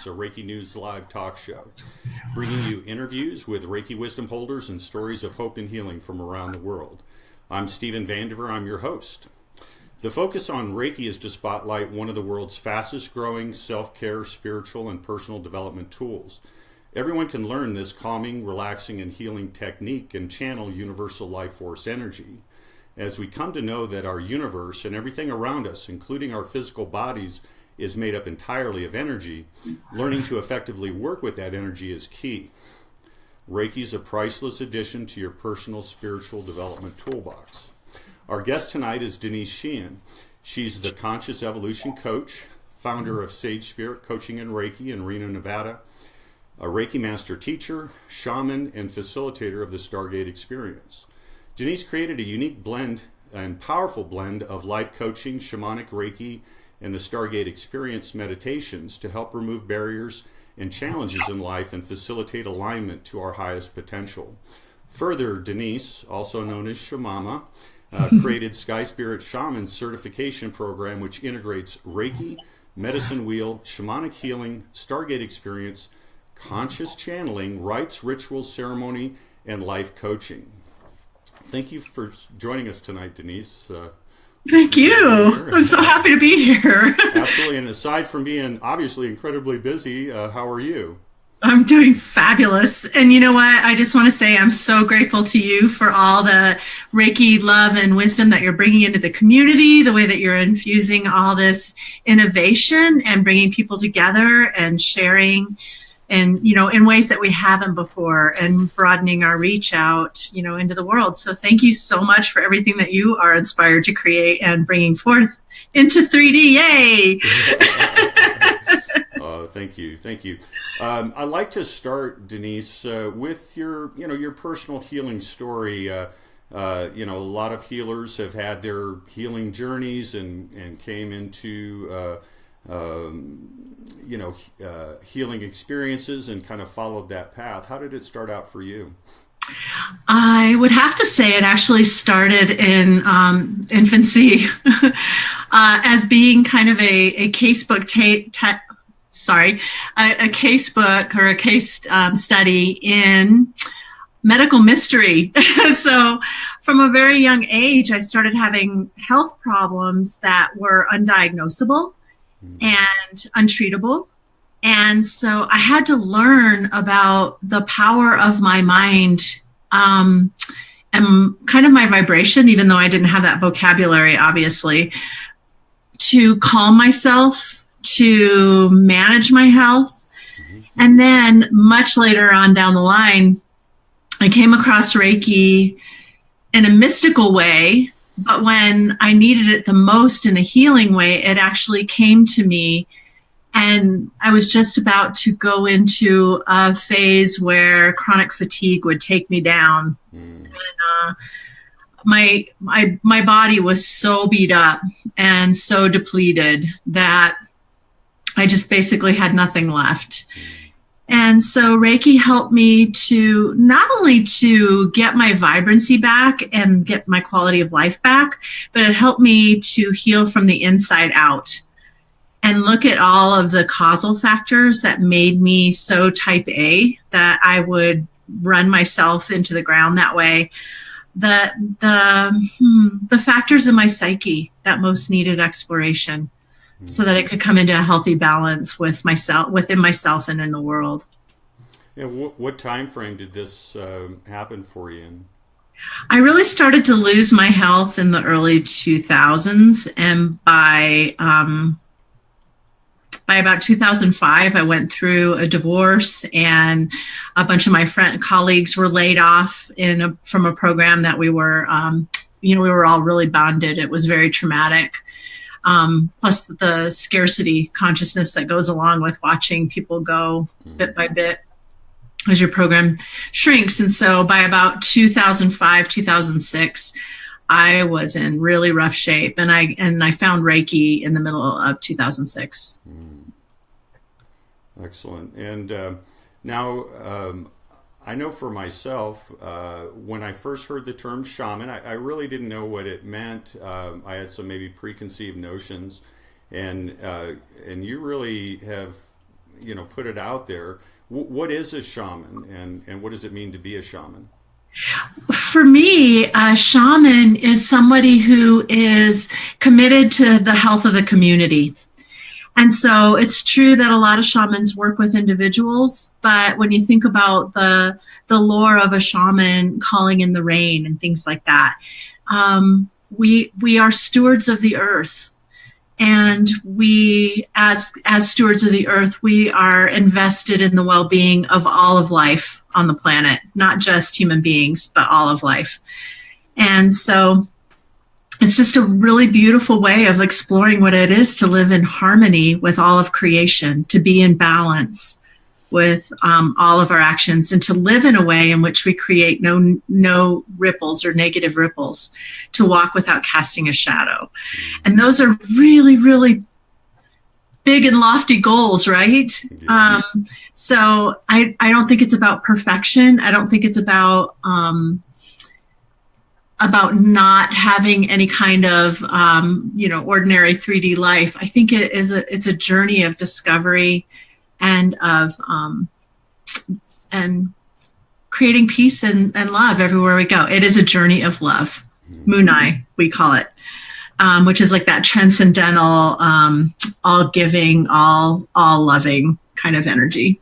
Experience, a Reiki News Live talk show, bringing you interviews with Reiki wisdom holders and stories of hope and healing from around the world. I'm Stephen Vandiver, I'm your host. The focus on Reiki is to spotlight one of the world's fastest growing self-care, spiritual, and personal development tools. Everyone can learn this calming, relaxing, and healing technique and channel universal life force energy. As we come to know that our universe and everything around us, including our physical bodies, is made up entirely of energy, learning to effectively work with that energy is key. Reiki is a priceless addition to your personal spiritual development toolbox. Our guest tonight is Denise Sheehan. She's the Conscious Evolution Coach, founder of Sage Spirit Coaching and Reiki in Reno, Nevada, a Reiki Master Teacher, Shaman, and Facilitator of the Stargate Experience. Denise created a unique blend and powerful blend of life coaching, Shamanic Reiki, and the Stargate Experience meditations to help remove barriers and challenges in life and facilitate alignment to our highest potential. Further, Denise, also known as Shamama, created Sky Spirit Shaman certification program, which integrates Reiki, medicine wheel, shamanic healing, Stargate Experience, conscious channeling, rites, rituals, ceremony, and life coaching. Thank you for joining us tonight, Denise. Thank you. I'm so happy to be here. Absolutely. And aside from being obviously incredibly busy, how are you? I'm doing fabulous. And you know what? I just want to say I'm so grateful to you for all the Reiki love and wisdom that you're bringing into the community, the way that you're infusing all this innovation and bringing people together and sharing and, you know, in ways that we haven't before and broadening our reach out, you know, into the world. So thank you so much for everything that you are inspired to create and bringing forth into 3D. Yay! Thank you. Thank you. I'd like to start, Denise, with your personal healing story. A lot of healers have had their healing journeys and came into healing experiences and kind of followed that path. How did it start out for you? I would have to say it actually started in infancy as being kind of a casebook a casebook or a case study in medical mystery. So from a very young age, I started having health problems that were undiagnosable and untreatable. And so I had to learn about the power of my mind and kind of my vibration, even though I didn't have that vocabulary, obviously, to calm myself, to manage my health. And then much later on down the line, I came across Reiki in a mystical way, but when I needed it the most in a healing way, it actually came to me. And I was just about to go into a phase where chronic fatigue would take me down. And, my body was so beat up and so depleted that I just basically had nothing left. And so Reiki helped me to not only to get my vibrancy back and get my quality of life back, but it helped me to heal from the inside out and look at all of the causal factors that made me so type A that I would run myself into the ground that way. The factors in my psyche that most needed exploration, so that it could come into a healthy balance with myself, within myself and in the world. Yeah, what time frame did this happen for you in? I really started to lose my health in the early 2000s, and by about 2005, I went through a divorce, and a bunch of my colleagues were laid off from a program that we were all really bonded. It was very traumatic. Plus the scarcity consciousness that goes along with watching people go bit by bit as your program shrinks. And so by about 2005, 2006, I was in really rough shape, and I found Reiki in the middle of 2006. Excellent. And now I know for myself, when I first heard the term shaman, I really didn't know what it meant. I had some maybe preconceived notions, and you really have, put it out there. What is a shaman, and what does it mean to be a shaman? For me, a shaman is somebody who is committed to the health of the community. And so it's true that a lot of shamans work with individuals, but when you think about the lore of a shaman calling in the rain and things like that, we are stewards of the earth. And we, as stewards of the earth, we are invested in the well-being of all of life on the planet, not just human beings, but all of life. And so it's just a really beautiful way of exploring what it is to live in harmony with all of creation, to be in balance with all of our actions, and to live in a way in which we create no ripples or negative ripples, to walk without casting a shadow. And those are really, really big and lofty goals, right? Yeah. So I don't think it's about perfection. I don't think it's about not having any kind of ordinary 3D life. I think it's a journey of discovery and of and creating peace and love everywhere we go. It is a journey of love. Munai, we call it, which is like that transcendental, all giving, all loving kind of energy.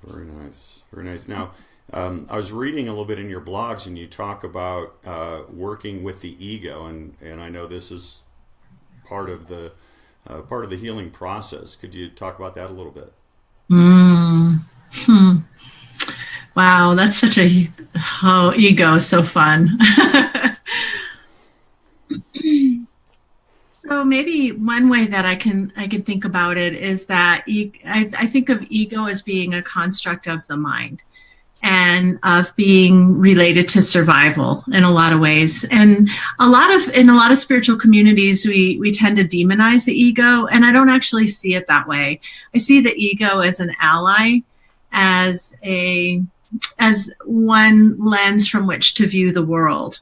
Very nice. Very nice. Now, I was reading a little bit in your blogs, and you talk about working with the ego, and I know this is part of the healing process. Could you talk about that a little bit? Wow, that's such ego, so fun. So maybe one way that I can think about it is that I think of ego as being a construct of the mind, and of being related to survival in a lot of ways. And in a lot of spiritual communities, we tend to demonize the ego, and I don't actually see it that way. I see the ego as an ally, as one lens from which to view the world.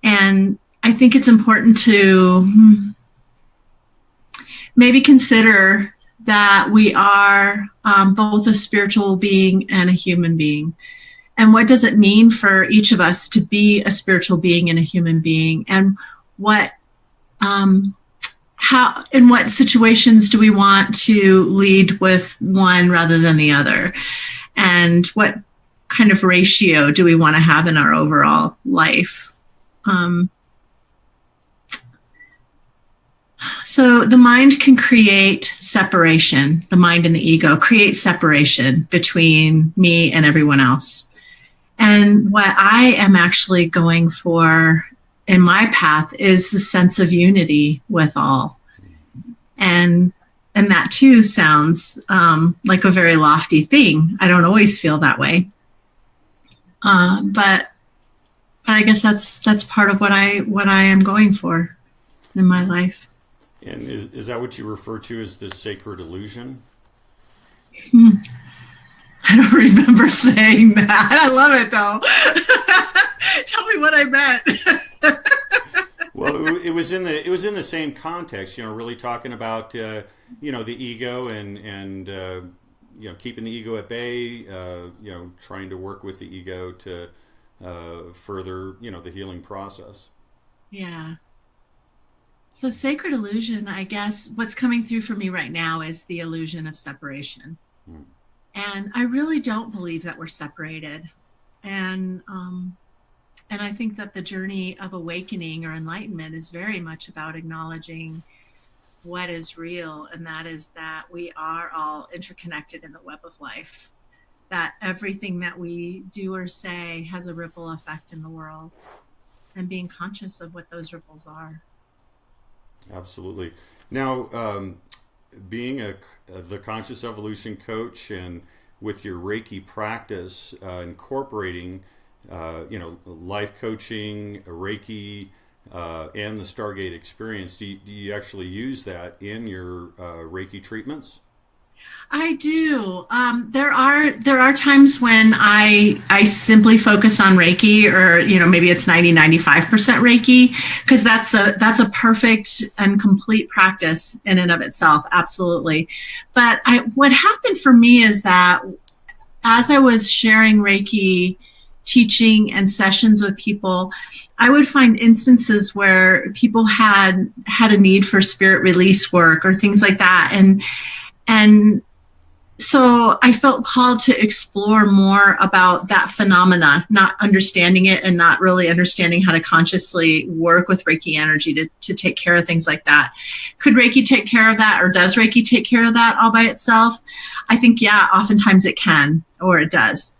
And I think it's important to maybe consider that we are both a spiritual being and a human being. And what does it mean for each of us to be a spiritual being and a human being? And in what situations do we want to lead with one rather than the other? And what kind of ratio do we want to have in our overall life? So the mind can create separation. The mind and the ego create separation between me and everyone else. And what I am actually going for in my path is the sense of unity with all. And that too sounds like a very lofty thing. I don't always feel that way. But I guess that's part of what I am going for in my life. And is that what you refer to as the sacred illusion? I don't remember saying that. I love it though. Tell me what I meant. Well, it was in the same context, really talking about the ego and keeping the ego at bay, trying to work with the ego to further the healing process. Yeah. So sacred illusion, I guess what's coming through for me right now is the illusion of separation. And I really don't believe that we're separated. And I think that the journey of awakening or enlightenment is very much about acknowledging what is real, and that is that we are all interconnected in the web of life, that everything that we do or say has a ripple effect in the world, and being conscious of what those ripples are. Absolutely. Now, being the conscious evolution coach, and with your Reiki practice, incorporating, life coaching, Reiki, and the Stargate Experience, do you actually use that in your Reiki treatments? I do. There are times when I simply focus on Reiki, or maybe it's 95% Reiki, because that's a perfect and complete practice in and of itself. Absolutely. But what happened for me is that as I was sharing Reiki teaching and sessions with people, I would find instances where people had a need for spirit release work or things like that, and so I felt called to explore more about that phenomena, not understanding it and not really understanding how to consciously work with Reiki energy to take care of things like that. Could Reiki take care of that, or does Reiki take care of that all by itself? I think, yeah, oftentimes it can, or it does.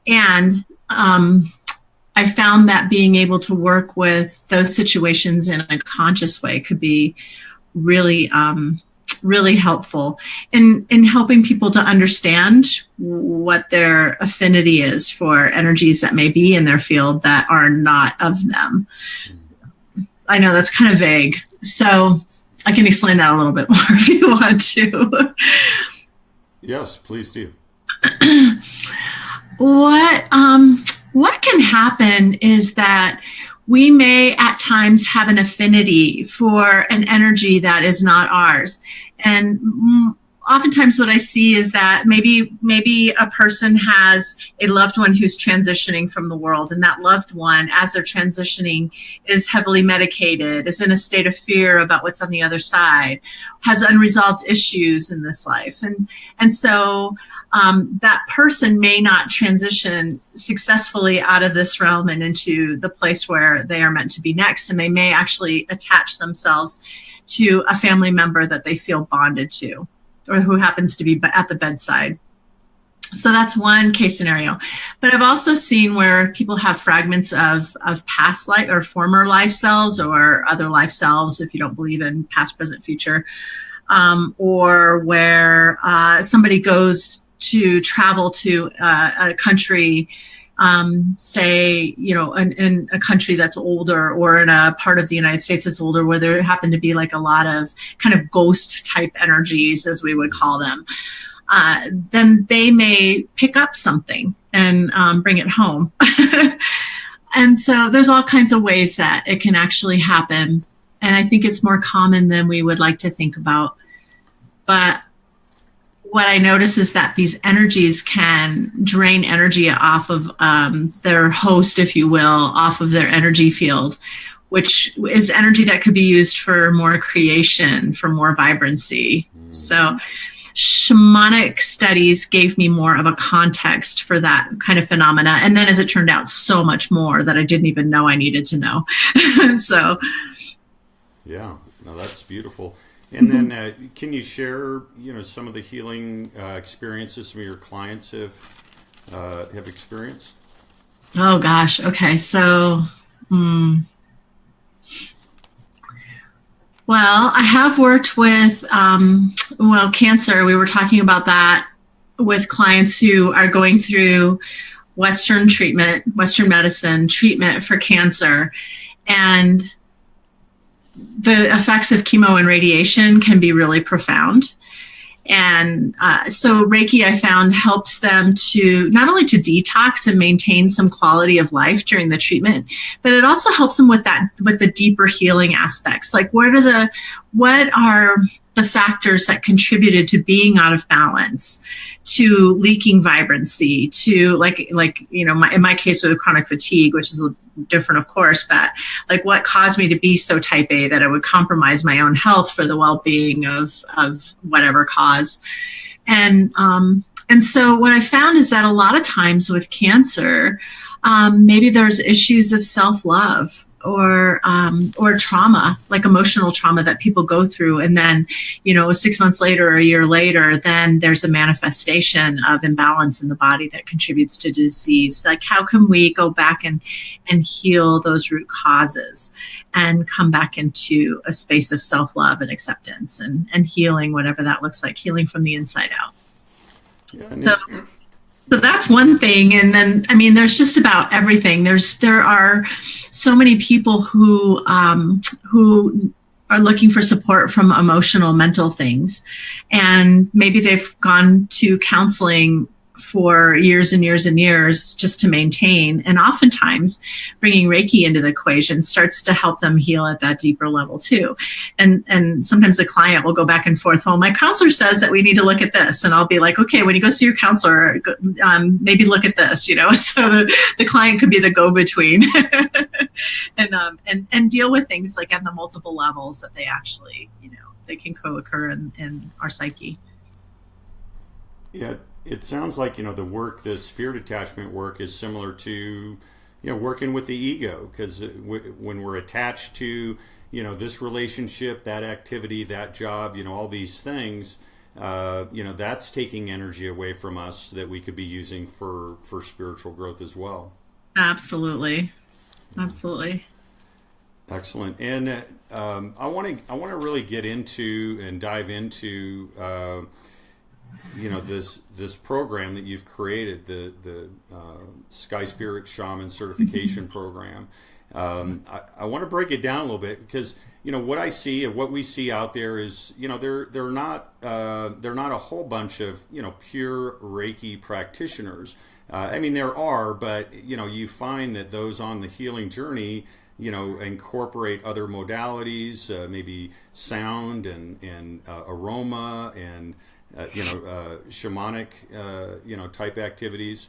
And I found that being able to work with those situations in a conscious way could be really really helpful in helping people to understand what their affinity is for energies that may be in their field that are not of them. I know that's kind of vague, so I can explain that a little bit more if you want to. Yes, please do. What can happen is that we may at times have an affinity for an energy that is not ours. And oftentimes what I see is that maybe a person has a loved one who's transitioning from the world, and that loved one, as they're transitioning, is heavily medicated, is in a state of fear about what's on the other side, has unresolved issues in this life. And so that person may not transition successfully out of this realm and into the place where they are meant to be next. And they may actually attach themselves to a family member that they feel bonded to, or who happens to be at the bedside. So that's one case scenario. But I've also seen where people have fragments of past life or former life cells, or other life cells, if you don't believe in past, present, future, or where somebody goes to travel to a country, say, in a country that's older, or in a part of the United States that's older, where there happen to be like a lot of kind of ghost type energies, as we would call them, then they may pick up something and bring it home. And so there's all kinds of ways that it can actually happen. And I think it's more common than we would like to think about. But what I notice is that these energies can drain energy off of their host, if you will, off of their energy field, which is energy that could be used for more creation, for more vibrancy. So shamanic studies gave me more of a context for that kind of phenomena. And then, as it turned out, so much more that I didn't even know I needed to know. So. Yeah, no, that's beautiful. And then can you share, some of the healing experiences some of your clients have experienced? Oh, gosh. Okay. So, well, I have worked with, cancer. We were talking about that with clients who are going through Western medicine treatment for cancer. And the effects of chemo and radiation can be really profound. And so Reiki, I found, helps them to not only to detox and maintain some quality of life during the treatment, but it also helps them with the deeper healing aspects. Like, what are the factors that contributed to being out of balance, to leaking vibrancy, to in my case with chronic fatigue, which is different, of course, but like what caused me to be so type A that I would compromise my own health for the well-being of whatever cause. And so what I found is that a lot of times with cancer, maybe there's issues of self-love or trauma, like emotional trauma that people go through. And then, 6 months later or a year later, then there's a manifestation of imbalance in the body that contributes to disease. Like, how can we go back and heal those root causes and come back into a space of self-love and acceptance and healing, whatever that looks like, healing from the inside out. Yeah, So that's one thing. And then, there's just about everything. There are so many people who are looking for support from emotional, mental things. And maybe they've gone to counseling for years and years and years just to maintain. And oftentimes bringing Reiki into the equation starts to help them heal at that deeper level too. And sometimes the client will go back and forth. Well, my counselor says that we need to look at this. And I'll be like, okay, when you go see your counselor, maybe look at this, So the client could be the go-between and deal with things like at the multiple levels that they actually, they can co-occur in our psyche. Yeah. It sounds like, the work, the spirit attachment work is similar to, working with the ego, because when we're attached to, this relationship, that activity, that job, all these things, that's taking energy away from us that we could be using for spiritual growth as well. Absolutely. Absolutely. Excellent. And I want to really get into and dive into this program that you've created, the Sky Spirit Shaman certification program. I want to break it down a little bit because what I see and what we see out there is they're not a whole bunch of pure Reiki practitioners. I mean there are, but you find that those on the healing journey incorporate other modalities, maybe sound and aroma and shamanic, type activities,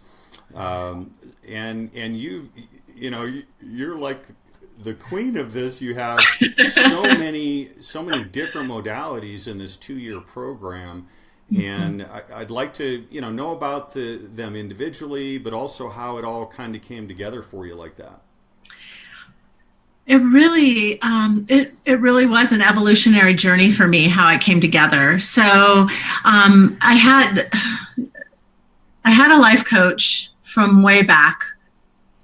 and you're like the queen of this. You have so many different modalities in this 2-year program, and I'd like to know about them individually, but also how it all kind of came together for you like that. It really, it really was an evolutionary journey for me, how it came together. So, I had a life coach from way back,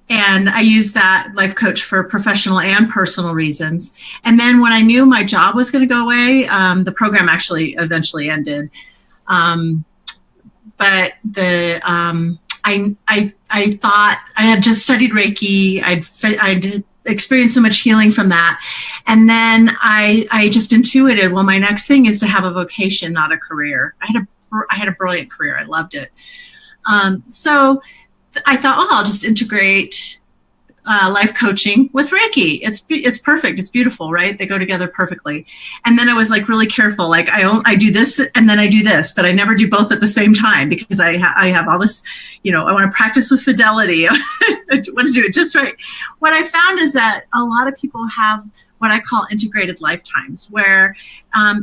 and I used that life coach for professional and personal reasons. And then when I knew my job was going to go away, the program actually eventually ended. But I thought I had just studied Reiki. I'd experienced so much healing from that. And then I just intuited, well, my next thing is to have a vocation, not a career. I had a brilliant career. I loved it. So I thought, I'll just integrate life coaching with Reiki. It's perfect. It's beautiful, right? They go together perfectly. And then I was like really careful. Like I do this and then I do this, but I never do both at the same time because I have all this, I want to practice with fidelity. I want to do it just right. What I found is that a lot of people have what I call integrated lifetimes, where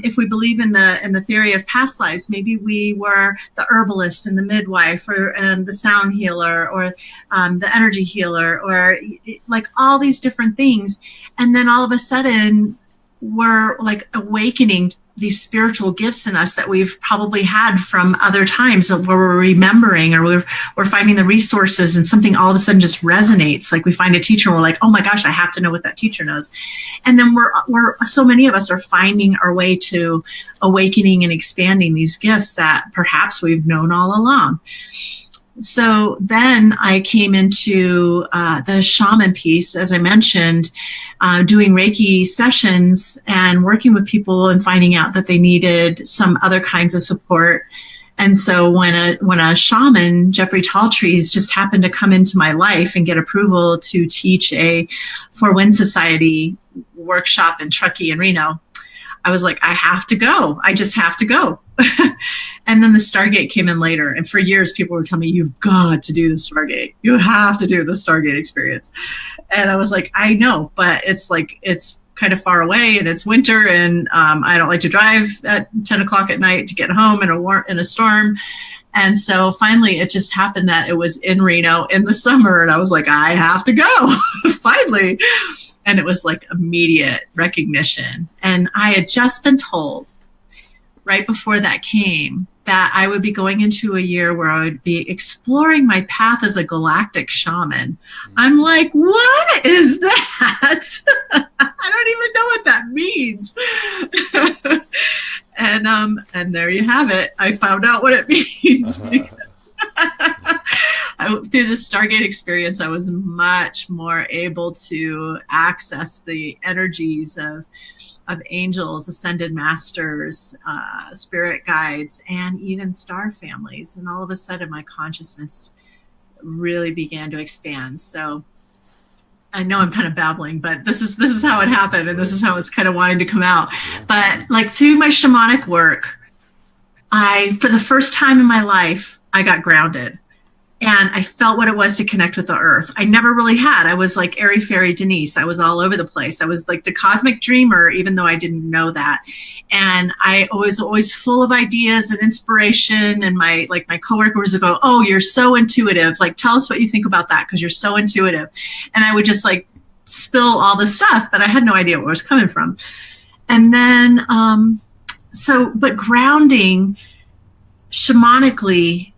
if we believe in the theory of past lives, maybe we were the herbalist and the midwife or the sound healer or the energy healer or like all these different things. And then all of a sudden we're like awakening these spiritual gifts in us that we've probably had from other times where we're remembering or we're finding the resources and something all of a sudden just resonates. Like we find a teacher and we're like, oh my gosh, I have to know what that teacher knows. And then we're so many of us are finding our way to awakening and expanding these gifts that perhaps we've known all along. So then I came into the shaman piece, as I mentioned, doing Reiki sessions and working with people and finding out that they needed some other kinds of support. And so when a shaman, Jeffrey Talltrees, just happened to come into my life and get approval to teach a For Wind Society workshop in Truckee and Reno, I was like, I have to go. I just have to go. And then the Stargate came in later. And for years, people were telling me, you've got to do the Stargate. You have to do the Stargate Experience. And I was like, I know, but it's kind of far away and it's winter and I don't like to drive at 10 o'clock at night to get home in a storm. And so finally it just happened that it was in Reno in the summer. And I was like, I have to go finally. And it was like immediate recognition. And I had just been told right before that came that I would be going into a year where I would be exploring my path as a galactic shaman. I'm like, what is that? I don't even know what that means. And there you have it. I found out what it means. I through the Stargate experience, I was much more able to access the energies of angels, ascended masters, spirit guides, and even star families. And all of a sudden, my consciousness really began to expand. So I know I'm kind of babbling, but this is how it happened, and this is how it's kind of wanting to come out. But like through my shamanic work, for the first time in my life, I got grounded. And I felt what it was to connect with the earth. I never really had. I was like airy fairy Denise. I was all over the place. I was like the cosmic dreamer, even though I didn't know that. And I was always full of ideas and inspiration. And my coworkers would go, "Oh, you're so intuitive. Like, tell us what you think about that, because you're so intuitive." And I would just like spill all this stuff, but I had no idea where it was coming from. And then, but grounding shamanically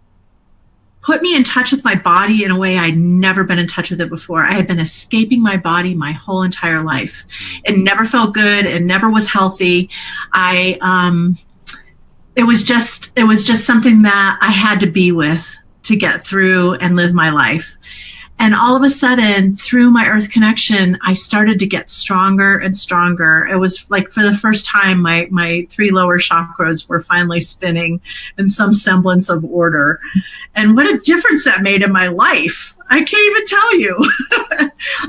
put me in touch with my body in a way I'd never been in touch with it before. I had been escaping my body my whole entire life. It never felt good. It never was healthy. It was just something that I had to be with to get through and live my life. And all of a sudden, through my earth connection, I started to get stronger and stronger. It was like for the first time, my 3 lower chakras were finally spinning in some semblance of order. And what a difference that made in my life. I can't even tell you.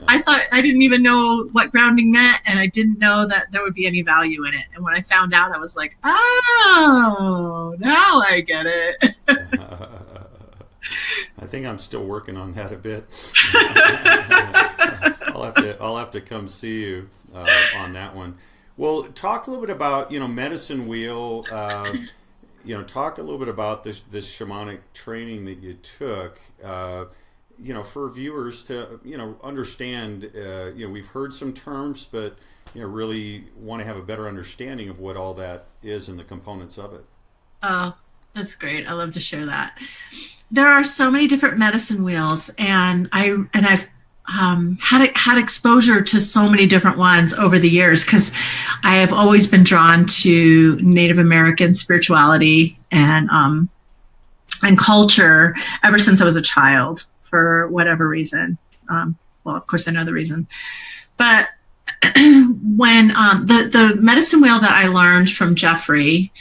I didn't even know what grounding meant, and I didn't know that there would be any value in it. And when I found out, I was like, oh, now I get it. I think I'm still working on that a bit. I'll have to come see you on that one. Well, talk a little bit about medicine wheel. Talk a little bit about this shamanic training that you took. For viewers to understand. We've heard some terms, but really want to have a better understanding of what all that is and the components of it. Oh, that's great. I love to share that. There are so many different medicine wheels, and I've had exposure to so many different ones over the years, because I have always been drawn to Native American spirituality and culture ever since I was a child, for whatever reason. Well, of course I know the reason, but when the medicine wheel that I learned from Jeffrey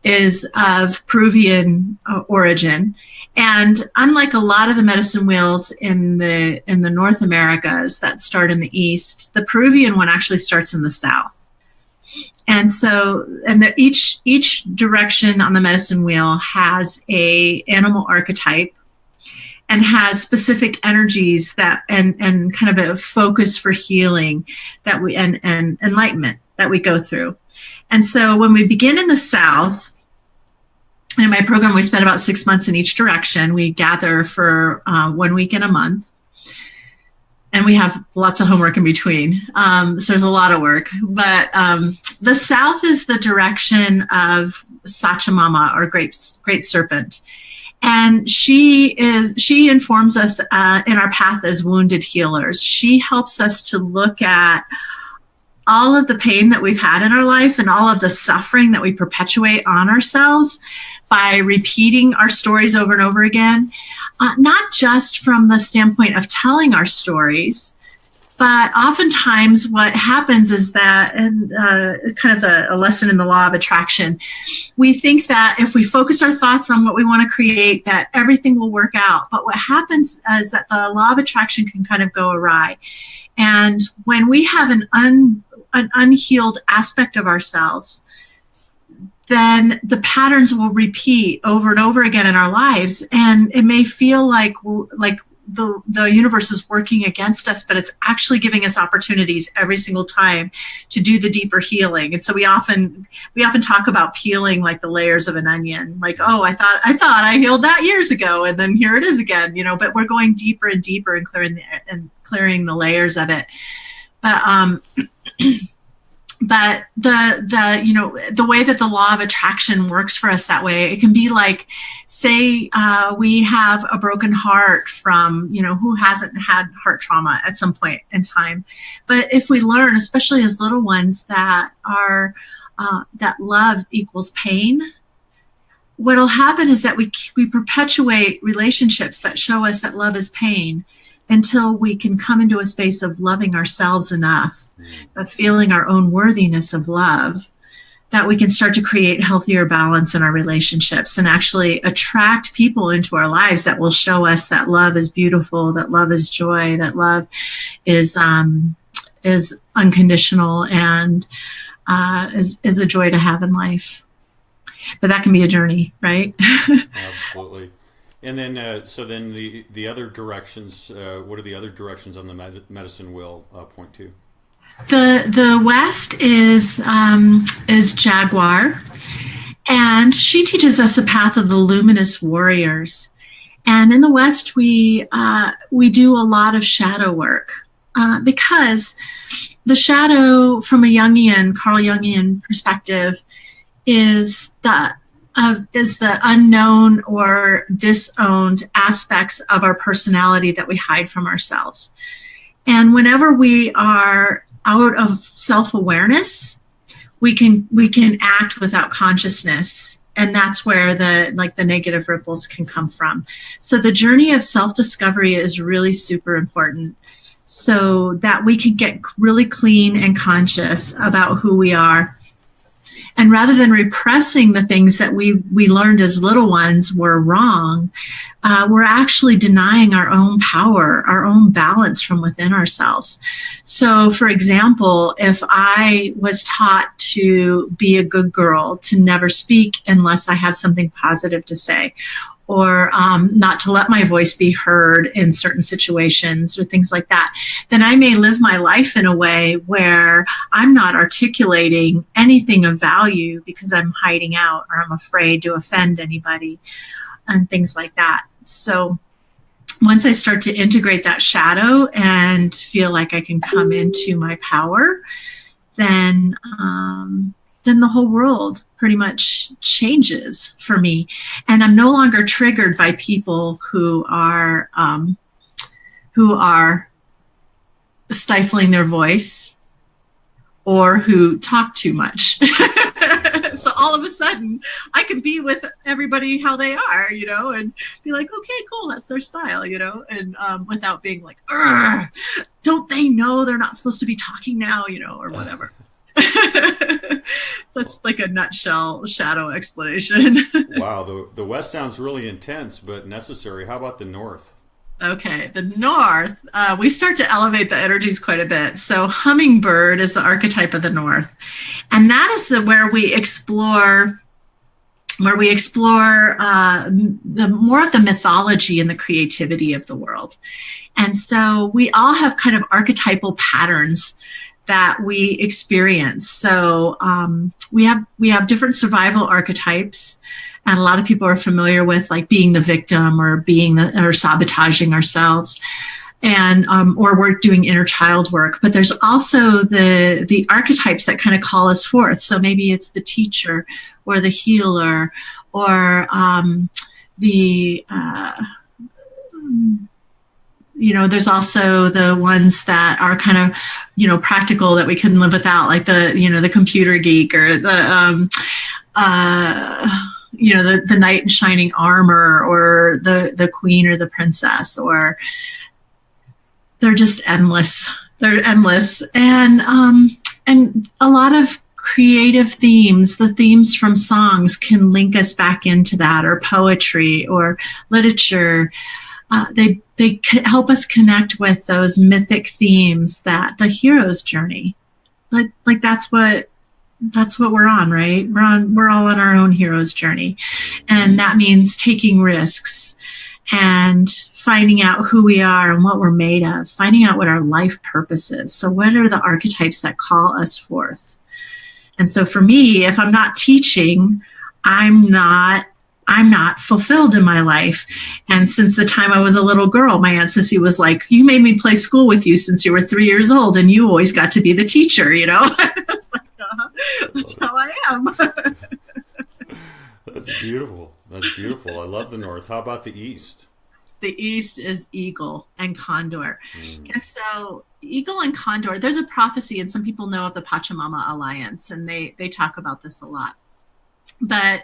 is of Peruvian origin. And unlike a lot of the medicine wheels in the North Americas that start in the East, the Peruvian one actually starts in the South. And so, each direction on the medicine wheel has a animal archetype and has specific energies that and kind of a focus for healing that we and enlightenment that we go through. And so when we begin in the South, and in my program, we spend about 6 months in each direction. We gather for 1 week and a month. And we have lots of homework in between. So there's a lot of work. But the South is the direction of Shamama, or Great Serpent. And she informs us in our path as wounded healers. She helps us to look at all of the pain that we've had in our life and all of the suffering that we perpetuate on ourselves by repeating our stories over and over again, not just from the standpoint of telling our stories, but oftentimes what happens is that, and kind of a lesson in the law of attraction, we think that if we focus our thoughts on what we want to create, that everything will work out. But what happens is that the law of attraction can kind of go awry. And when we have an unhealed aspect of ourselves, then the patterns will repeat over and over again in our lives. And it may feel like the universe is working against us, but it's actually giving us opportunities every single time to do the deeper healing. And so we often talk about peeling like the layers of an onion. Like, oh, I thought I healed that years ago, and then here it is again, but we're going deeper and deeper and clearing the layers of it. But the way that the law of attraction works for us that way, it can be like, say, we have a broken heart from, who hasn't had heart trauma at some point in time. But if we learn, especially as little ones, that that love equals pain, what'll happen is that we perpetuate relationships that show us that love is pain until we can come into a space of loving ourselves enough, of feeling our own worthiness of love, that we can start to create healthier balance in our relationships and actually attract people into our lives that will show us that love is beautiful, that love is joy, that love is unconditional and is a joy to have in life. But that can be a journey, right? Absolutely. And then, so then the other directions, what are the other directions on the medicine wheel point to? The West is Jaguar, and she teaches us the path of the luminous warriors. And in the West, we do a lot of shadow work because the shadow, from a Carl Jungian perspective, is the unknown or disowned aspects of our personality that we hide from ourselves. And whenever we are out of self-awareness, we can act without consciousness. And that's where the negative ripples can come from. So the journey of self-discovery is really super important, so that we can get really clean and conscious about who we are. And rather than repressing the things that we learned as little ones were wrong, we're actually denying our own power, our own balance from within ourselves. So, for example, if I was taught to be a good girl, to never speak unless I have something positive to say, or not to let my voice be heard in certain situations or things like that, then I may live my life in a way where I'm not articulating anything of value because I'm hiding out or I'm afraid to offend anybody and things like that. So once I start to integrate that shadow and feel like I can come into my power, then the whole world pretty much changes for me. And I'm no longer triggered by people who are stifling their voice or who talk too much. So all of a sudden I can be with everybody how they are, and be like, okay, cool, that's their style, and without being like, don't they know they're not supposed to be talking now, or whatever. So it's like a nutshell shadow explanation. Wow, the West sounds really intense, but necessary. How about the North? Okay, the North, we start to elevate the energies quite a bit. So hummingbird is the archetype of the North, and that is where we explore the more of the mythology and the creativity of the world. And so we all have kind of archetypal patterns that we experience. So we have different survival archetypes, and a lot of people are familiar with like being the victim or or sabotaging ourselves, and or we're doing inner child work. But there's also the archetypes that kind of call us forth. So maybe it's the teacher or the healer or there's also the ones that are kind of, practical that we couldn't live without, like the computer geek or the knight in shining armor or the queen or the princess, or they're just endless. They're endless. And a lot of creative themes, the themes from songs can link us back into that, or poetry or literature. They help us connect with those mythic themes that the hero's journey, like that's what we're on, right? We're all on our own hero's journey, and that means taking risks and finding out who we are and what we're made of, finding out what our life purpose is. So what are the archetypes that call us forth? And so for me, if I'm not teaching, I'm not fulfilled in my life. And since the time I was a little girl, my Aunt Sissy was like, you made me play school with you since you were 3 years old, and you always got to be the teacher, It's like, that's how I am. That's beautiful. That's beautiful. I love the North. How about the East? The East is eagle and condor. And so eagle and condor, there's a prophecy, and some people know of the Pachamama Alliance, and they talk about this a lot. But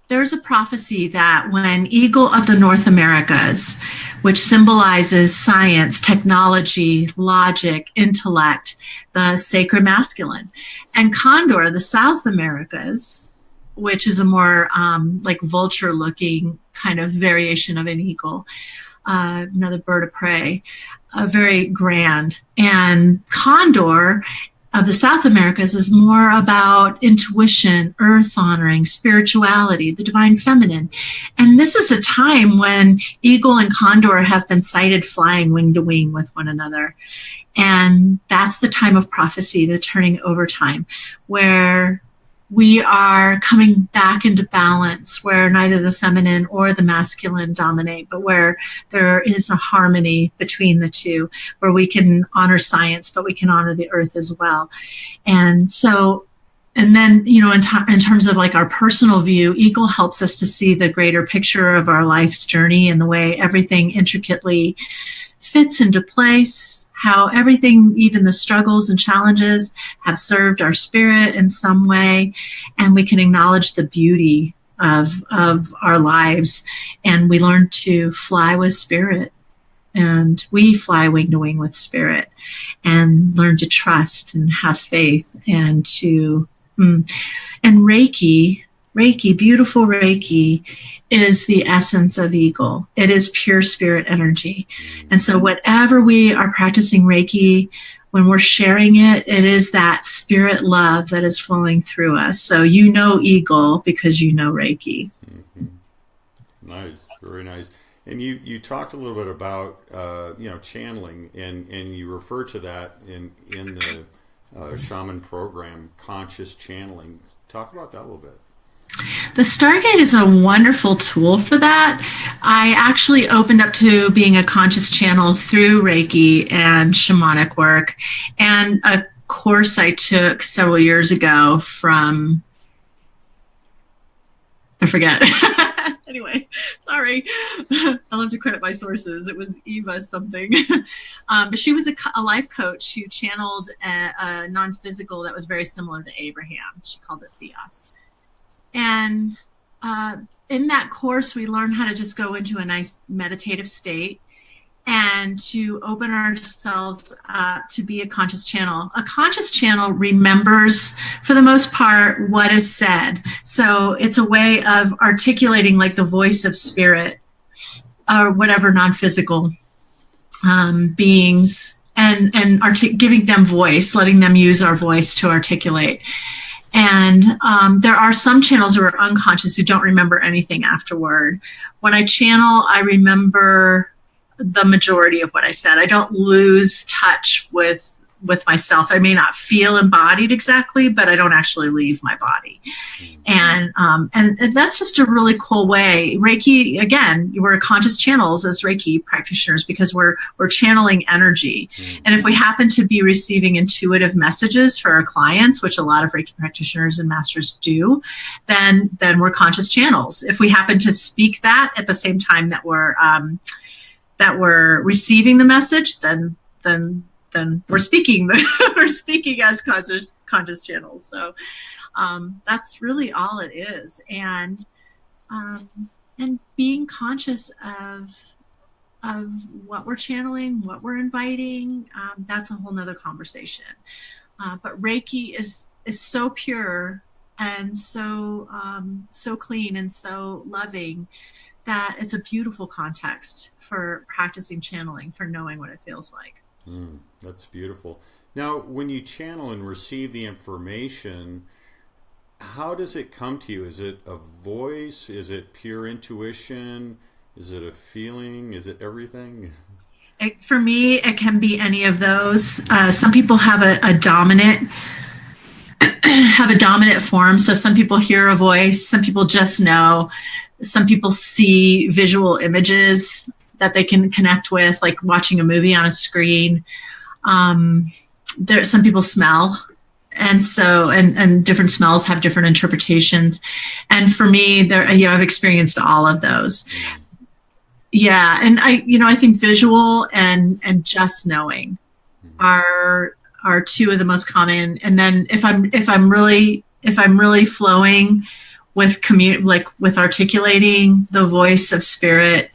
there's a prophecy that when Eagle of the North Americas, which symbolizes science, technology, logic, intellect, the sacred masculine, and Condor, the South Americas, which is a more like vulture-looking kind of variation of an eagle, another bird of prey, very grand. And Condor of the South Americas is more about intuition, earth honoring, spirituality, the divine feminine. And this is a time when eagle and condor have been sighted flying wing to wing with one another. And that's the time of prophecy, the turning over time, where we are coming back into balance, where neither the feminine or the masculine dominate, but where there is a harmony between the two, where we can honor science, but we can honor the earth as well. And so, and then, you know, in terms of like our personal view, Eagle helps us to see the greater picture of our life's journey and the way everything intricately fits into place, how everything, even the struggles and challenges, have served our spirit in some way, and we can acknowledge the beauty of our lives, and we learn to fly with spirit, and we fly wing to wing with spirit, and learn to trust and have faith, and to and Reiki, beautiful Reiki, is the essence of Eagle. It is pure spirit energy. And so whatever we are practicing Reiki, when we're sharing it, it is that spirit love that is flowing through us. So you know Eagle because you know Reiki. Mm-hmm. Nice, very nice. And you talked a little bit about channeling, and you refer to that in the shaman program, conscious channeling. Talk about that a little bit. The Stargate is a wonderful tool for that. I actually opened up to being a conscious channel through Reiki and shamanic work, and a course I took several years ago from, I forget. Anyway, sorry. I love to credit my sources. It was Eva something. But she was a life coach who channeled a non-physical that was very similar to Abraham. She called it Theos. And in that course, we learned how to just go into a nice meditative state and to open ourselves up to be a conscious channel. A conscious channel remembers, for the most part, what is said. So it's a way of articulating like the voice of spirit or whatever non-physical beings, and giving them voice, letting them use our voice to articulate. And there are some channels who are unconscious who don't remember anything afterward. When I channel, I remember the majority of what I said. I don't lose touch with myself. I may not feel embodied exactly, but I don't actually leave my body. And that's just a really cool way. Reiki, again, we're conscious channels as Reiki practitioners because we're channeling energy. And if we happen to be receiving intuitive messages for our clients, which a lot of Reiki practitioners and masters do, then we're conscious channels. If we happen to speak that at the same time that we're receiving the message, then we're speaking as conscious channels. So that's really all it is. And being conscious of what we're channeling, what we're inviting, that's a whole nother conversation. But Reiki is so pure and so clean and so loving that it's a beautiful context for practicing channeling, for knowing what it feels like. That's beautiful. Now, when you channel and receive the information, how does it come to you? Is it a voice? Is it pure intuition? Is it a feeling? Is it everything? For me, it can be any of those. Some people have a dominant form. So some people hear a voice. Some people just know. Some people see visual images that they can connect with, like watching a movie on a screen. Some people smell, and so and different smells have different interpretations. And for me, I've experienced all of those. Yeah, and I think visual and just knowing are two of the most common. And then if I'm really flowing with with articulating the voice of spirit,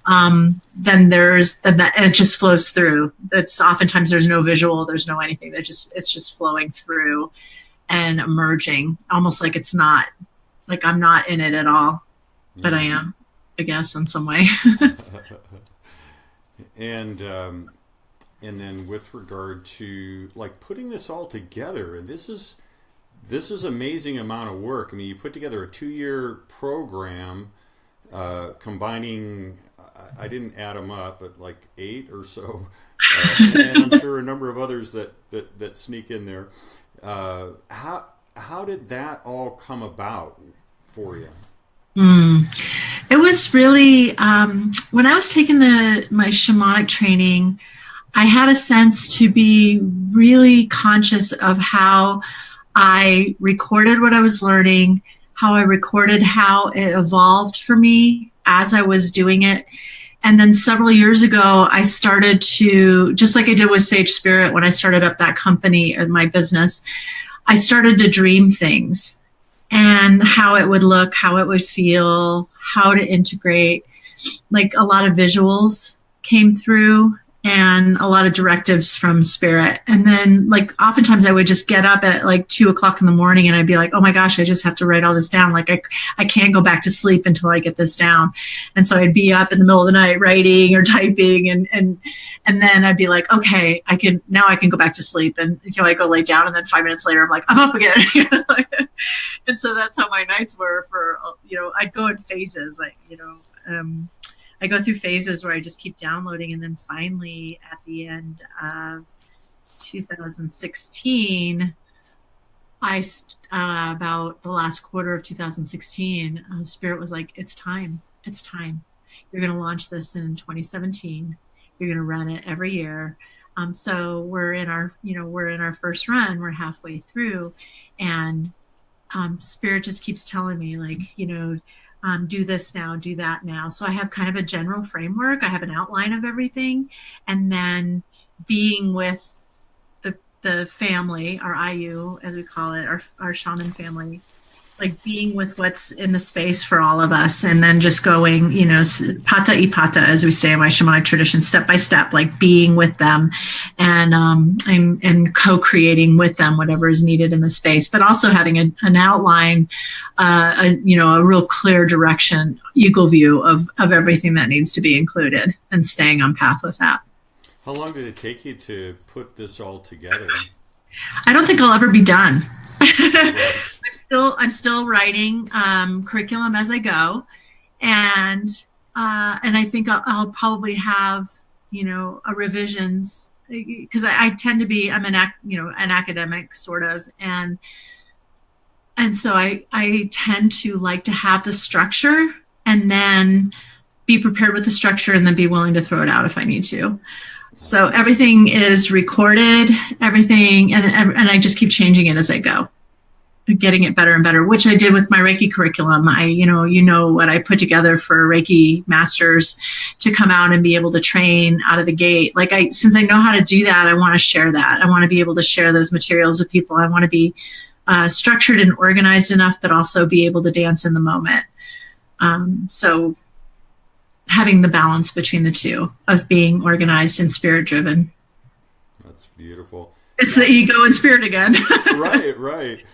then it just flows through. It's oftentimes there's no visual, there's no anything. It's just flowing through and emerging, almost like it's not, like I'm not in it at all, but I am, I guess, in some way. And then with regard to like putting this all together, and this is amazing amount of work. I mean, you put together a 2-year program, combining, I didn't add them up, but like 8 or so, and I'm sure a number of others that sneak in there. How did that all come about for you? It was really, when I was taking my shamanic training, I had a sense to be really conscious of how I recorded what I was learning, how I recorded how it evolved for me as I was doing it. And then several years ago, I started to, just like I did with Sage Spirit when I started up that company or my business, I started to dream things and how it would look, how it would feel, how to integrate. Like a lot of visuals came through and a lot of directives from spirit. And then like oftentimes I would just get up at like 2:00 in the morning and I'd be like, oh my gosh, I just have to write all this down. Like I can't go back to sleep until I get this down. And so I'd be up in the middle of the night writing or typing and then I'd be like, okay, I can go back to sleep. And I go lay down and then 5 minutes later I'm like, I'm up again. And so that's how my nights were for, I'd go in phases, I go through phases where I just keep downloading, and then finally at the end of 2016, about the last quarter of 2016, Spirit was like, it's time. You're going to launch this in 2017. You're going to run it every year. So we're in our first run. We're halfway through, and Spirit just keeps telling me do this now, do that now. So I have kind of a general framework. I have an outline of everything. And then being with the family, our IU, as we call it, our shaman family, like being with what's in the space for all of us. And then just going, pata y pata, as we say in my shamanic tradition, step by step, like being with them and co-creating with them whatever is needed in the space, but also having an outline, a real clear direction, eagle view of everything that needs to be included and staying on path with that. How long did it take you to put this all together? I don't think I'll ever be done. Right. I'm still writing curriculum as I go, and I think I'll probably have a revisions, because I tend to be, I'm an academic sort of, and so I tend to like to have the structure and then be prepared with the structure and then be willing to throw it out if I need to. So everything is recorded, everything, and I just keep changing it as I go, getting it better and better, which I did with my Reiki curriculum. What I put together for Reiki masters to come out and be able to train out of the gate. Since I know how to do that, I want to share that. I want to be able to share those materials with people. I want to be structured and organized enough, but also be able to dance in the moment. So having the balance between the two of being organized and spirit driven. That's beautiful. It's the ego and spirit again. Right.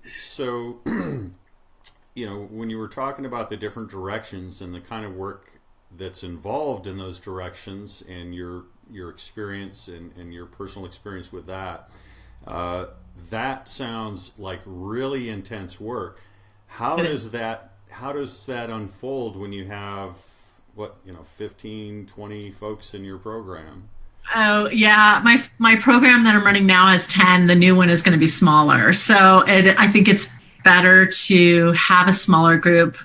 So, when you were talking about the different directions and the kind of work that's involved in those directions and your experience and your personal experience with that, that sounds like really intense work. How does that unfold when you have 15, 20 folks in your program? Oh yeah, my program that I'm running now has 10. The new one is going to be smaller, so I think it's better to have a smaller group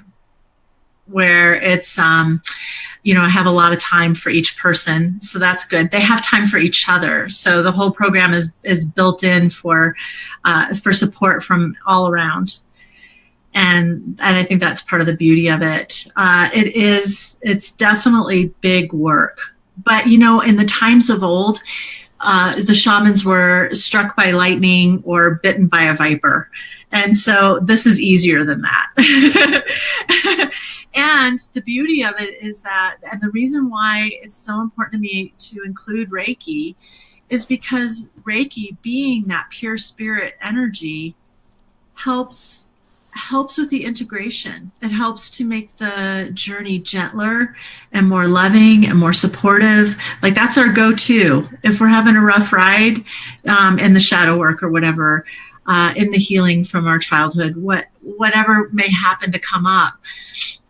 where it's I have a lot of time for each person, so that's good. They have time for each other, so the whole program is built in for support from all around. And I think that's part of the beauty of it. It's definitely big work. But, in the times of old, the shamans were struck by lightning or bitten by a viper. And so this is easier than that. And the beauty of it is that, and the reason why it's so important to me to include Reiki is because Reiki, being that pure spirit energy, helps with the integration. It helps to make the journey gentler and more loving and more supportive. Like, that's our go-to. If we're having a rough ride in the shadow work or whatever, in the healing from our childhood, whatever may happen to come up,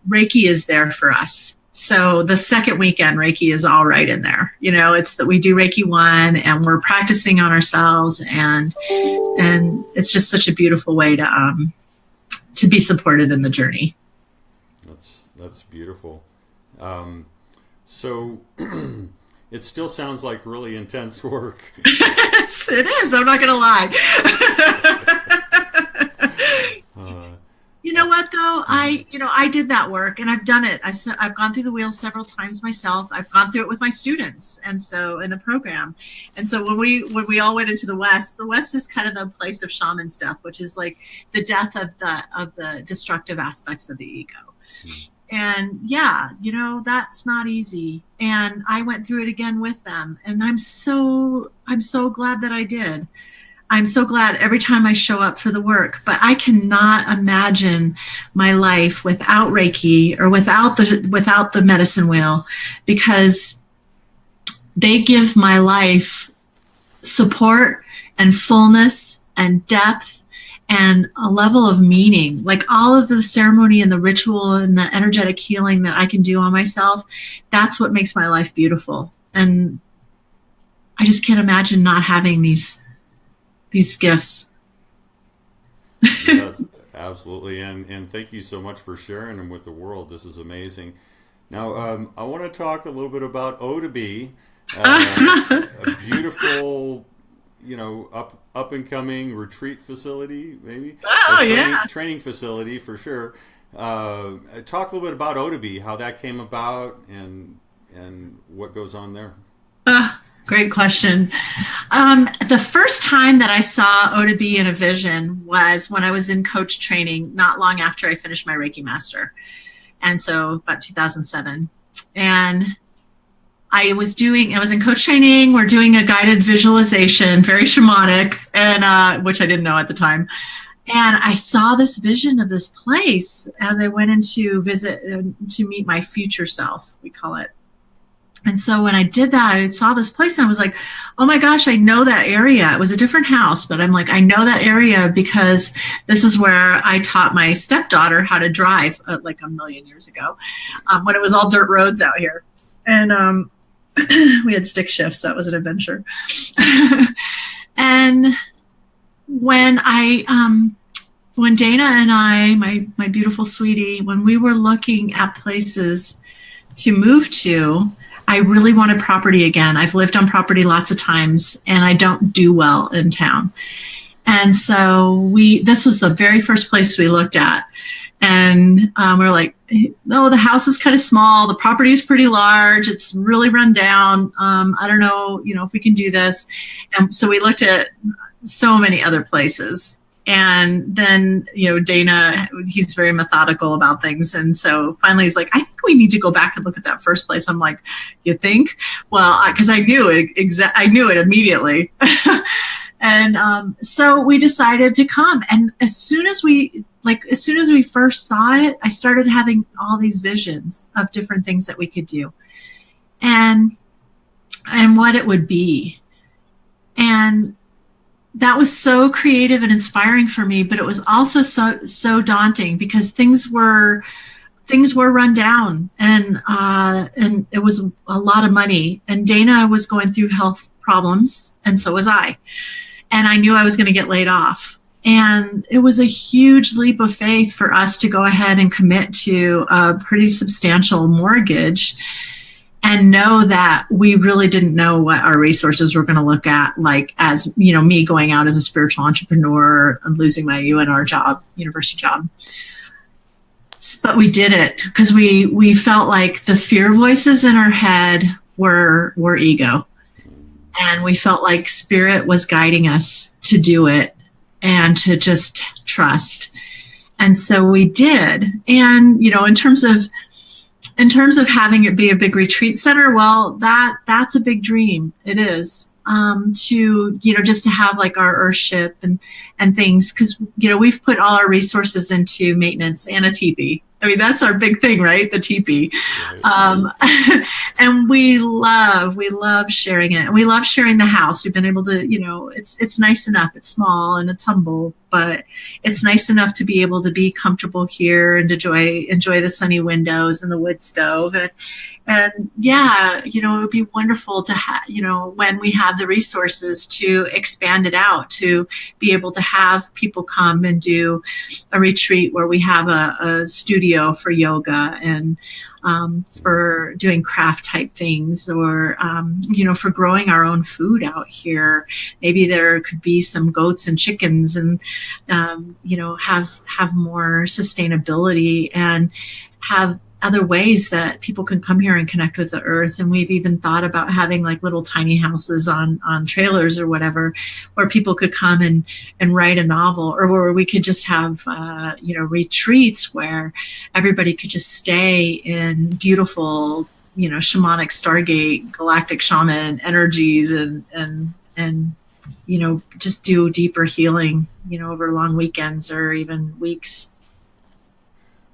Reiki is there for us. So the second weekend, Reiki is all right in there. You know, it's that we do Reiki 1 and we're practicing on ourselves, and it's just such a beautiful way to be supported in the journey. That's beautiful. So it still sounds like really intense work. Yes, it is. I'm not going to lie. You know what, though? I did that work, and I've done it. I've gone through the wheel several times myself. I've gone through it with my students, and so in the program. And so when we all went into the West is kind of the place of shaman's death, which is like the death of the destructive aspects of the ego. And yeah, you know, that's not easy. And I went through it again with them, and I'm so glad that I did. I'm so glad every time I show up for the work, but I cannot imagine my life without Reiki or without the medicine wheel, because they give my life support and fullness and depth and a level of meaning. Like, all of the ceremony and the ritual and the energetic healing that I can do on myself, that's what makes my life beautiful. And I just can't imagine not having these gifts. Yes, absolutely. And thank you so much for sharing them with the world. This is amazing. Now, I want to talk a little bit about O2B, a beautiful, you know, up and coming retreat facility, maybe. Training facility for sure. Talk a little bit about O2B, how that came about, and what goes on there. Great question. The first time that I saw O2B in a vision was when I was in coach training, not long after I finished my Reiki Master. And so about 2007. And I was in coach training. We're doing a guided visualization, very shamanic, and which I didn't know at the time. And I saw this vision of this place as I went in to visit, to meet my future self, we call it. And so when I did that, I saw this place and I was like, oh my gosh, I know that area. It was a different house, but I'm like, I know that area because this is where I taught my stepdaughter how to drive like a million years ago, when it was all dirt roads out here. And we had stick shifts. So that was an adventure. And when Dana and I, my beautiful sweetie, when we were looking at places to move to, I really wanted property again. I've lived on property lots of times, and I don't do well in town. And so this was the very first place we looked at. And we're like, no, the house is kind of small. The property is pretty large. It's really run down. I don't know, if we can do this. And so we looked at so many other places. And then, Dana, he's very methodical about things. And so finally he's like, I think we need to go back and look at that first place. I'm like, you think? Well, because I knew it. I knew it immediately. And so we decided to come. And as soon as we first saw it, I started having all these visions of different things that we could do and what it would be. And that was so creative and inspiring for me, but it was also so daunting because things were run down, and it was a lot of money. And Dana was going through health problems, and so was I. And I knew I was going to get laid off. And it was a huge leap of faith for us to go ahead and commit to a pretty substantial mortgage and know that we really didn't know what our resources were going to look at, like as, me going out as a spiritual entrepreneur and losing my UNR job, university job. But we did it because we felt like the fear voices in our head were ego. And we felt like spirit was guiding us to do it. and to just trust. And so we did. And, you know, in terms of having it be a big retreat center, well, that's a big dream. It is. To, you know, just to have like our earthship and things, because, you know, we've put all our resources into maintenance and a teepee. I mean, that's our big thing, right? The teepee. And we love sharing it. And we love sharing the house. We've been able to, you know, it's nice enough. It's small and it's humble, but it's nice enough to be able to be comfortable here and enjoy the sunny windows and the wood stove. And yeah, you know, it would be wonderful to have, you know, when we have the resources to expand it out, to be able to have people come and do a retreat where we have a studio for yoga and for doing craft type things, or, you know, for growing our own food out here. Maybe there could be some goats and chickens and, you know, have more sustainability and have other ways that people can come here and connect with the earth. And we've even thought about having like little tiny houses on trailers or whatever, where people could come and write a novel, or where we could just have, you know, retreats where everybody could just stay in beautiful, you know, shamanic, Stargate, galactic shaman energies and, you know, just do deeper healing, you know, over long weekends or even weeks.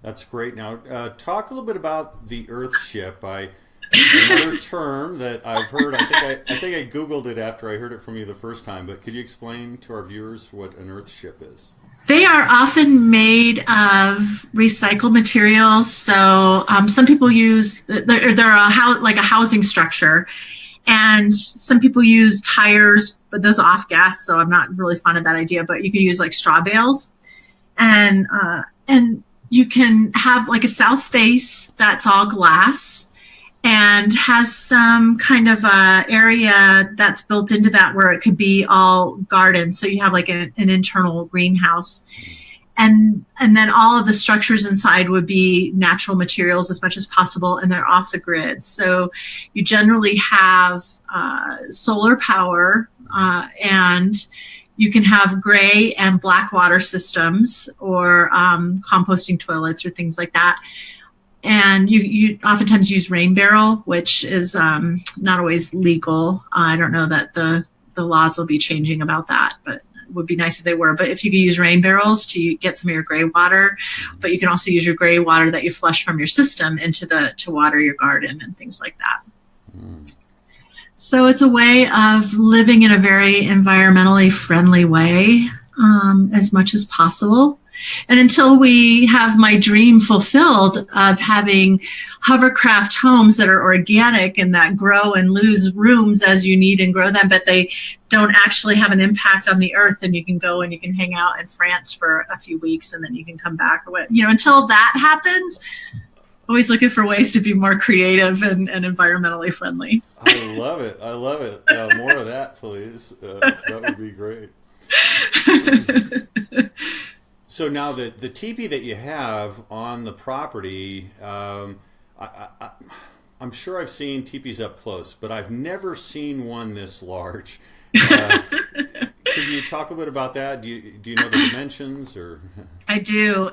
That's great. Now, talk a little bit about the Earthship. Another term that I've heard. I think I Googled it after I heard it from you the first time. But could you explain to our viewers what an Earthship is? They are often made of recycled materials. So some people use they're like a housing structure, and some people use tires, but those are off gas. So I'm not really fond of that idea. But you could use like straw bales, and you can have like a south face that's all glass and has some kind of area that's built into that where it could be all garden. So you have like an internal greenhouse. And then all of the structures inside would be natural materials as much as possible, and they're off the grid. So you generally have solar power and you can have gray and black water systems, or composting toilets or things like that. And you oftentimes use rain barrel, which is not always legal. I don't know that the laws will be changing about that, but it would be nice if they were. But if you could use rain barrels to get some of your gray water, but you can also use your gray water that you flush from your system to water your garden and things like that. So it's a way of living in a very environmentally friendly way, as much as possible. And until we have my dream fulfilled of having hovercraft homes that are organic and that grow and lose rooms as you need and grow them, but they don't actually have an impact on the earth, and you can go and you can hang out in France for a few weeks and then you can come back. You know, until that happens, always looking for ways to be more creative and environmentally friendly. I love it. More of that, please. That would be great. So now the teepee that you have on the property, I'm sure I've seen teepees up close, but I've never seen one this large. Could you talk a bit about that? Do you know the dimensions? Or I do.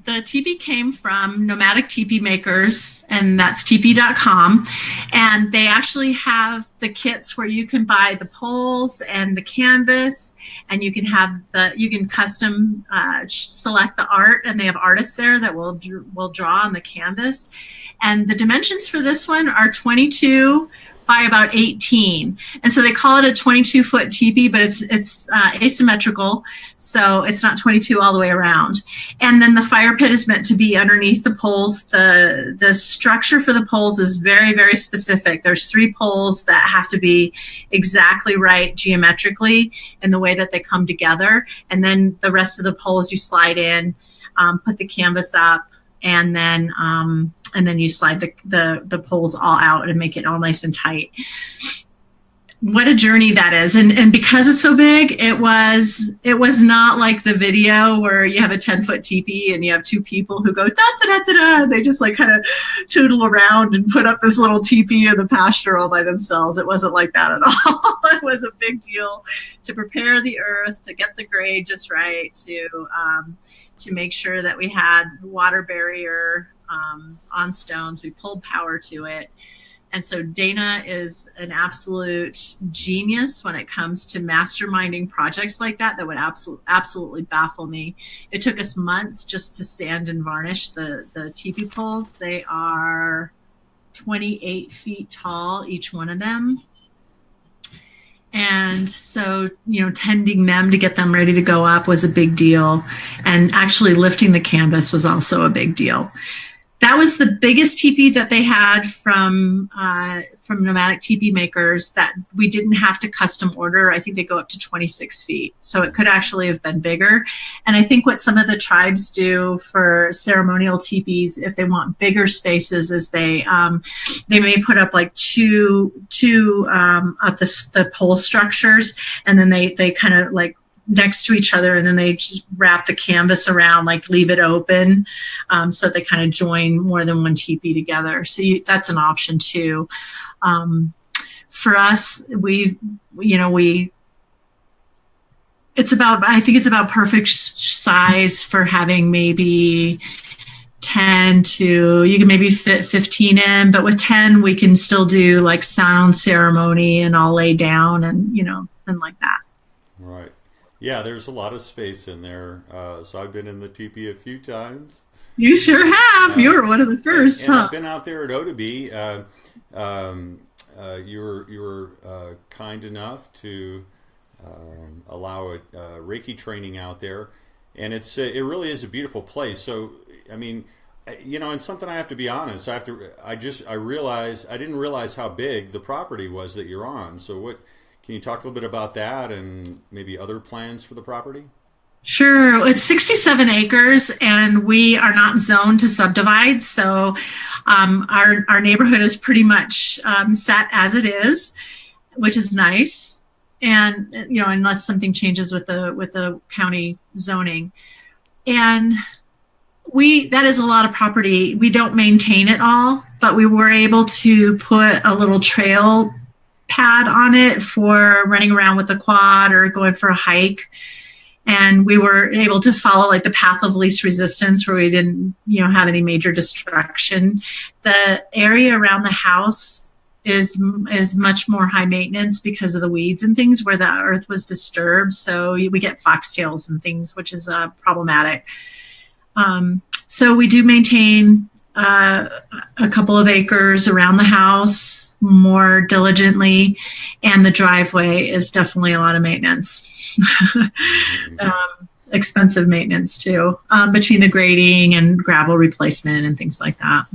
The teepee came from Nomadic Teepee Makers, and that's teepee.com. And they actually have the kits where you can buy the poles and the canvas, and you can custom select the art, and they have artists there that will draw on the canvas. And the dimensions for this one are 22 by about 18. And so they call it a 22-foot teepee, but it's asymmetrical. So it's not 22 all the way around. And then the fire pit is meant to be underneath the poles. The structure for the poles is very, very specific. There's 3 poles that have to be exactly right geometrically in the way that they come together. And then the rest of the poles you slide in, put the canvas up, and then you slide the poles all out and make it all nice and tight. what a journey that is. And because it's so big, it was not like the video where you have a 10-foot teepee and you have two people who go da da da da da. They just like kind of tootle around and put up this little teepee in the pasture all by themselves. It wasn't like that at all. It was a big deal to prepare the earth, to get the grade just right, to make sure that we had water barrier on stones. We pulled power to it. And so Dana is an absolute genius when it comes to masterminding projects like that would absolutely baffle me. It took us months just to sand and varnish the teepee poles. They are 28 feet tall, each one of them. And so, tending them to get them ready to go up was a big deal. And actually lifting the canvas was also a big deal. That was the biggest teepee that they had from nomadic teepee makers that we didn't have to custom order. I think they go up to 26 feet. So it could actually have been bigger. And I think what some of the tribes do for ceremonial teepees, if they want bigger spaces, is they may put up like two of the pole structures, and then they kind of like next to each other, and then they just wrap the canvas around, like leave it open, so they kind of join more than one teepee together. So that's an option too. For us, I think it's about perfect size for having maybe 10 to, you can maybe fit 15 in, but with 10, we can still do like sound ceremony and all lay down and like that. Right. Yeah, there's a lot of space in there. So I've been in the teepee a few times. You sure have. You were one of the first, and I've been out there at Otobi. You were kind enough to allow a Reiki training out there, and it really is a beautiful place. So I mean, and something I have to be honest. I didn't realize how big the property was that you're on. So what? Can you talk a little bit about that and maybe other plans for the property? Sure. It's 67 acres, and we are not zoned to subdivide. So our neighborhood is pretty much set as it is, which is nice. And unless something changes with the county zoning, and that is a lot of property. We don't maintain it all, but we were able to put a little trail pad on it for running around with a quad or going for a hike. And we were able to follow like the path of least resistance, where we didn't, have any major destruction. The area around the house is much more high maintenance because of the weeds and things where the earth was disturbed. So we get foxtails and things, which is problematic. So we do maintain a couple of acres around the house more diligently, and the driveway is definitely a lot of maintenance. Expensive maintenance too, between the grading and gravel replacement and things like that.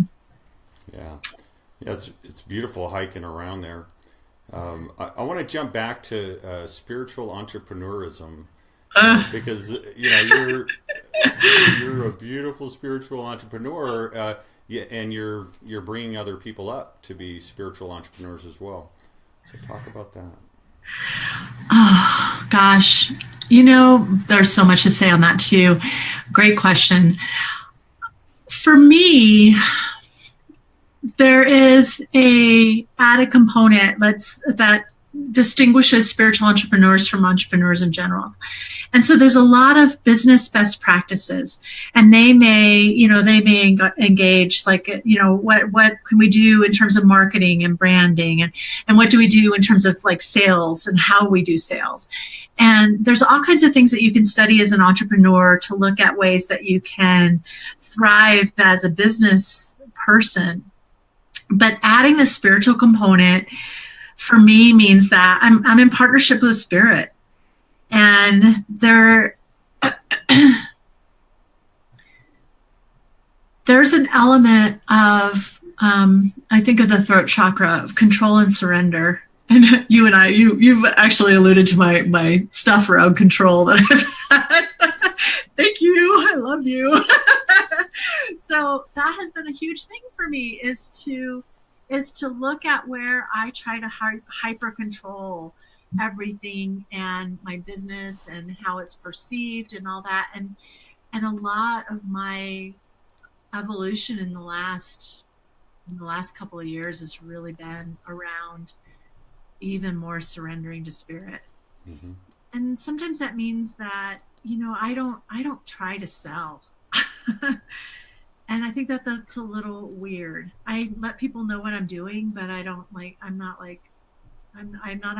Yeah, it's beautiful hiking around there. I want to jump back to spiritual entrepreneurism. Because you're a beautiful spiritual entrepreneur, and you're bringing other people up to be spiritual entrepreneurs as well. So talk about that. Oh gosh, there's so much to say on that too. Great question. For me, there is a added component that distinguishes spiritual entrepreneurs from entrepreneurs in general. And so there's a lot of business best practices, and they may engage like, what can we do in terms of marketing and branding, and what do we do in terms of like sales and how we do sales. And there's all kinds of things that you can study as an entrepreneur to look at ways that you can thrive as a business person. But adding the spiritual component for me means that I'm in partnership with spirit, and there's an element of I think of the throat chakra of control and surrender. And you've actually alluded to my stuff around control that I've had. Thank you. I love you. So that has been a huge thing for me, is to is to look at where I try to hyper control everything and my business and how it's perceived and all that. And a lot of my evolution in the last couple of years has really been around even more surrendering to spirit. Mm-hmm. And sometimes that means that, I don't try to sell. And I think that that's a little weird. I let people know what I'm doing, but I'm not a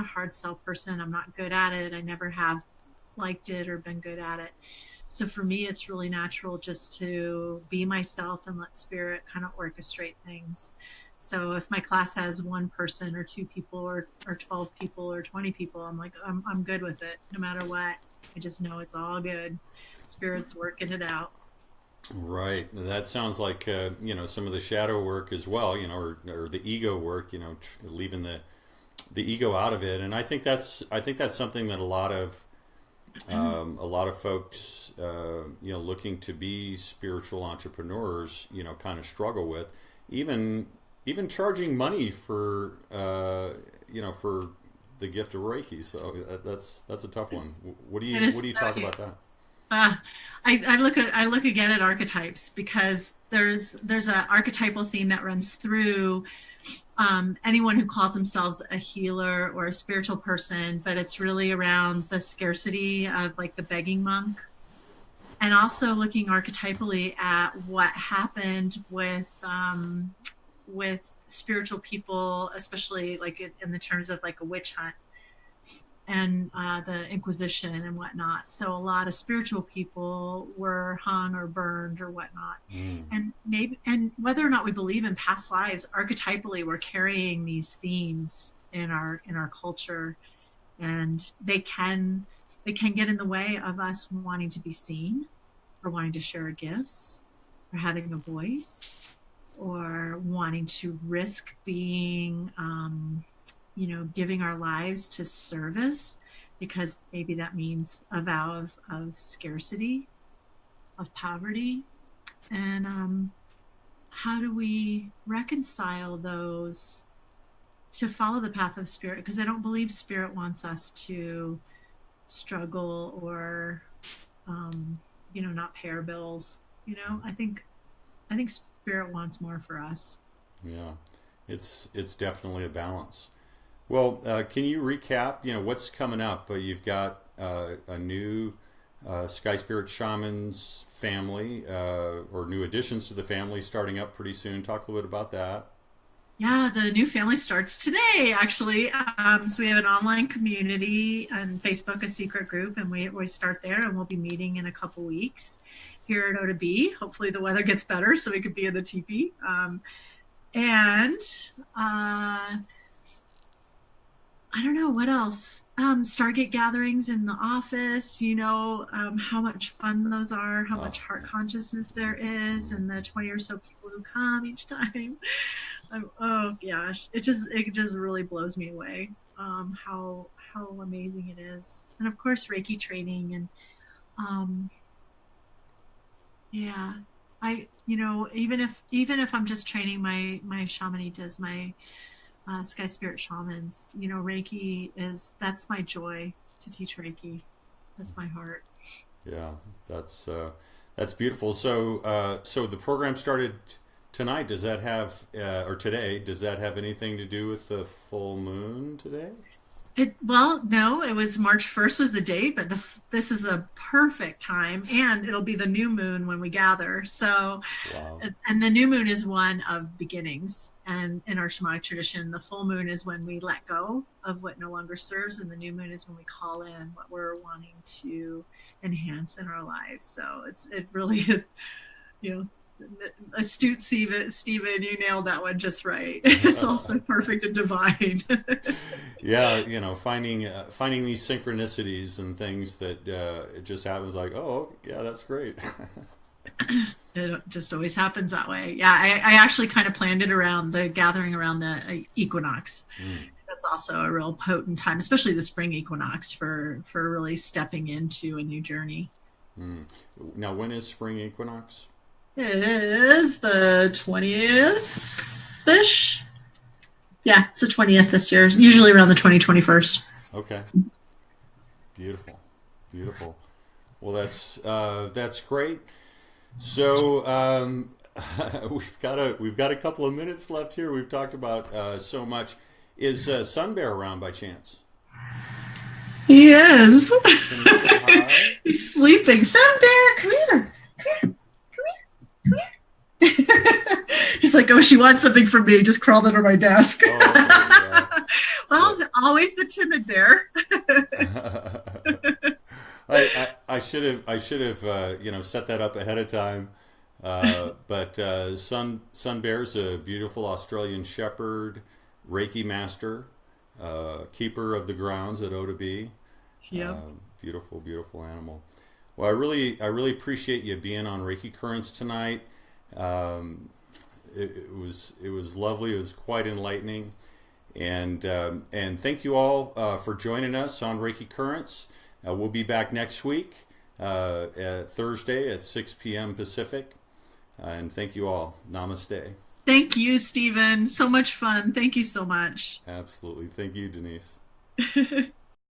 hard sell person. I'm not good at it. I never have liked it or been good at it. So for me, it's really natural just to be myself and let spirit kind of orchestrate things. So if my class has one person or two people or 12 people or 20 people, I'm like, I'm good with it no matter what. I just know it's all good. Spirit's working it out. Right. That sounds like, some of the shadow work as well, or the ego work, leaving the ego out of it. And I think that's something that a lot of folks, looking to be spiritual entrepreneurs, kind of struggle with, even charging money for the gift of Reiki. So that's a tough one. What do you talk about that? I look again at archetypes, because there's an archetypal theme that runs through anyone who calls themselves a healer or a spiritual person, but it's really around the scarcity of like the begging monk, and also looking archetypally at what happened with spiritual people, especially like in the terms of like a witch hunt and the Inquisition and whatnot. So a lot of spiritual people were hung or burned or whatnot. And whether or not we believe in past lives, archetypally we're carrying these themes in our culture, and they can get in the way of us wanting to be seen, or wanting to share our gifts, or having a voice, or wanting to risk being giving our lives to service, because maybe that means a vow of scarcity, of poverty. And how do we reconcile those to follow the path of spirit? Because I don't believe spirit wants us to struggle or not pay our bills. I think spirit wants more for us. Yeah, it's definitely a balance. Well, can you recap, what's coming up? You've got a new Sky Spirit Shamans family, or new additions to the family starting up pretty soon. Talk a little bit about that. Yeah, the new family starts today, actually. So we have an online community on Facebook, a secret group, and we start there, and we'll be meeting in a couple weeks here at O2B. Hopefully the weather gets better so we could be in the teepee. I don't know what else. Stargate gatherings in the office, how much fun those are, how much heart consciousness there is, and the 20 or so people who come each time. Oh gosh, it just really blows me away, how amazing it is. And of course Reiki training, and even if I'm just training my shamanitas, my Sky Spirit Shamans, Reiki that's my joy, to teach Reiki. That's my heart. Yeah, that's beautiful. So the program started tonight. Does that have or today? Does that have anything to do with the full moon today? No, it was March 1st was the date, but this is a perfect time, and it'll be the new moon when we gather. So, wow. And the new moon is one of beginnings, and in our shamanic tradition, the full moon is when we let go of what no longer serves, and the new moon is when we call in what we're wanting to enhance in our lives. So it really is, astute Stephen, you nailed that one just right. It's also perfect and divine. Yeah, finding these synchronicities and things that it just happens like, oh yeah, that's great. It just always happens that way. Yeah, I actually kind of planned it around the gathering around the equinox. That's also a real potent time, especially the spring equinox, for really stepping into a new journey. Now, when is spring equinox? It is the 20th-ish. Yeah, it's the 20th this year. Usually around the 21st. Okay. Beautiful. Beautiful. Well, that's great. So we've got a couple of minutes left here. We've talked about so much. Is Sun Bear around by chance? He is. Can you say hi? He's sleeping. Sun Bear, come here. Come here. Come here. He's like, oh, she wants something from me. Just crawled under my desk. Oh, okay, yeah. Well, always the timid bear. I should have set that up ahead of time. But Sun Bear's a beautiful Australian Shepherd, Reiki master, keeper of the grounds at O2B. Yeah. Beautiful, beautiful animal. Well, I really appreciate you being on Reiki Currents tonight. It was lovely. It was quite enlightening, and thank you all for joining us on Reiki Currents. We'll be back next week at Thursday at 6 p.m. Pacific. And thank you all. Namaste. Thank you, Stephen. So much fun. Thank you so much. Absolutely. Thank you, Denise.